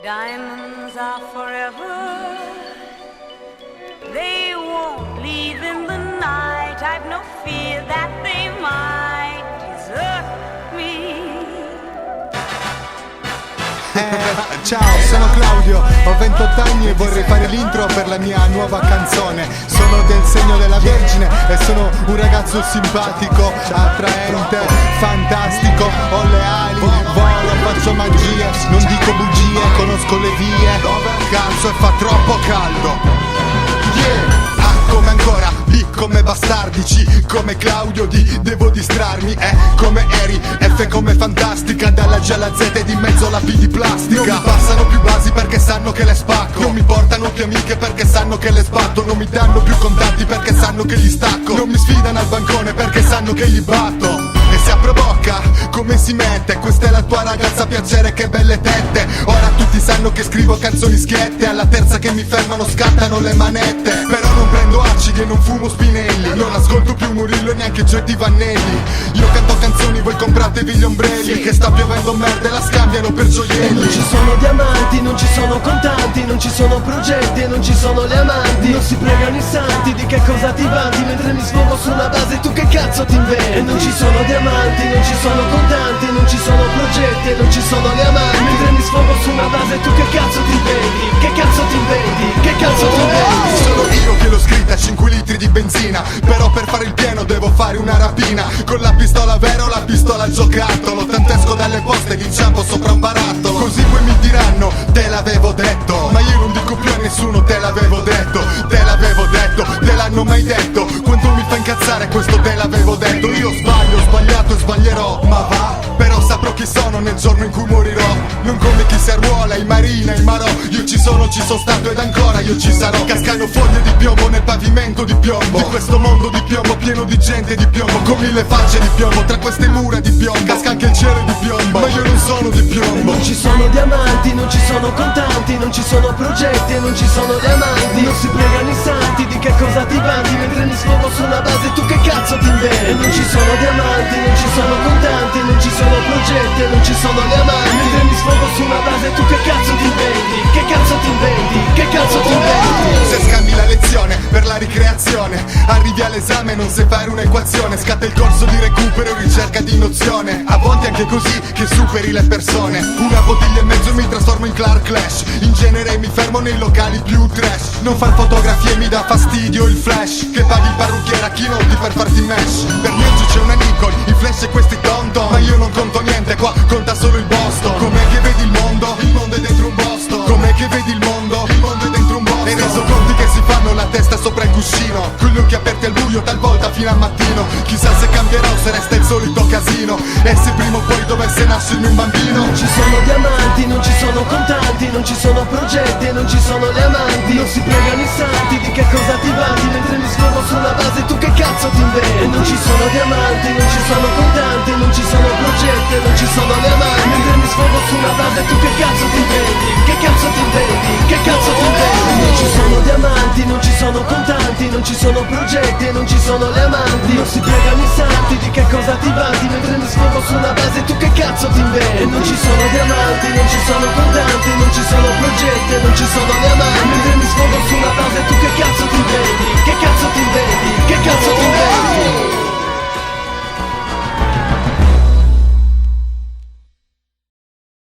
Diamonds are forever. They won't leave in the night. I've no fear that they might desert me. Ciao, sono Claudio, ho 28 anni e vorrei fare l'intro per la mia nuova canzone. Sono del segno della Vergine e sono un ragazzo simpatico, attraente, fantastico. Ho le ali, volo, faccio magie, non dico bugie, conosco le vie. Cazzo e fa troppo caldo. Yeah! Come ancora, B come bastardi, C come Claudio, D devo distrarmi, E come eri, F come fantastica, dalla G alla Z e di mezzo la P di plastica. Non mi passano più basi perché sanno che le spacco, non mi portano più amiche perché sanno che le sbatto, non mi danno più contatti perché sanno che gli stacco, non mi sfidano al bancone perché sanno che gli batto. E se apro bocca, come si mette? Questa è la tua ragazza, piacere, che belle tette. Ora tutti sanno che scrivo canzoni schiette, alla terza che mi fermano scattano le manette. Però non prendo acidi e non fumo spinelli, non ascolto più Murillo e neanche Giotti Vannelli. Io canto canzoni, voi compratevi gli ombrelli, che sta piovendo merda e la scambiano per gioielli. E non ci sono diamanti, non ci sono contanti, non ci sono progetti e non ci sono le amanti. Non si pregano i santi, di che cosa ti vanti? Mentre mi sfogo su una base, tu che cazzo ti inventi? E non ci sono diamanti, non ci sono contanti, non ci sono progetti e non ci sono le amanti. Mentre mi sfogo su una base, tu che cazzo ti inventi? Che cazzo ti inventi? Che cazzo ti inventi? Sono io che l'ho scritta, 5 litri di benzina, però per fare il pieno devo fare una rapina. Con la pistola vera o la pistola giocattolo, tantesco dalle poste di inciampo sopra un barattolo. Così poi mi diranno, te l'avevo detto, ma io non dico più a nessuno te l'avevo detto. Te l'avevo detto, te l'hanno mai detto? Quanto mi fa incazzare questo te l'avevo detto? Io sbaglio, ho sbagliato e sbaglierò, ma va, però saprò chi sono nel giorno in cui morirò. Non come chi si arruola, i marina, i marò. Io ci sono stato ed ancora io ci sarò. Cascano foglie di piombo nel pavimento di piombo, di questo mondo di piombo pieno di gente di piombo, con 1000 facce di piombo tra queste mura di piombo. Casca anche il cielo di piombo, ma io non sono di piombo. Non ci sono diamanti, non ci sono contanti, non ci sono progetti e non ci sono le amanti. Non si pregano i santi, di che cosa ti vanti? Mentre mi sfogo su una base, tu che cazzo ti inventi? E non ci sono diamanti, non ci sono contanti, non ci sono progetti e non ci sono le amanti. Mentre mi sfogo su una base, tu che cazzo ti inventi? Che cazzo ti inventi? Che cazzo ti inventi? Se scambi la lezione per la ricreazione, arrivi all'esame e non sai fare un'equazione, scatta il corso di recupero in ricerca di nozione. A volte anche così che superi le persone. Una bottiglia e mezzo mi trasformo in Clark Clash, in genere mi fermo nei locali più trash. Non far fotografie mi dà fastidio il flash, che paghi il parrucchiere a Chinotti per farti mesh. Per me oggi c'è una Nikon, i flash e questi tonto, ma io non conto niente qua, conta solo il Boston. Com'è che vedi il mondo? Il mondo è dentro un Boston. Com'è che vedi il mondo? Il mondo è dentro un Boston. E reso conti che si fanno la testa sopra il cuscino, con gli occhi aperti al buio talvolta fino al mattino. Chissà se cambierà o se resta il solito casino, e se prima o poi dovesse nascermi un bambino. Non ci sono diamanti, non ci sono contanti, non ci sono progetti e non ci sono le amanti. Non si pregano i santi, di che cosa ti vanti? Mentre mi sfogo su una base, tu che cazzo ti inventi? E non ci sono diamanti, non ci sono contanti, non ci sono progetti e non ci sono le amanti. Mentre mi sfogo su una base, tu che cazzo ti inventi? Che cazzo ti inventi? Che cazzo ti inventi? Non ci sono diamanti, non ci sono contanti, non ci sono progetti e non ci sono le amanti. Non si pregano i santi, di che cosa ti vanti? Mentre mi sfogo su una base, tu che cazzo ti inventi? E non ci sono diamanti, non ci sono contanti, non ci sono progetti e non ci sono le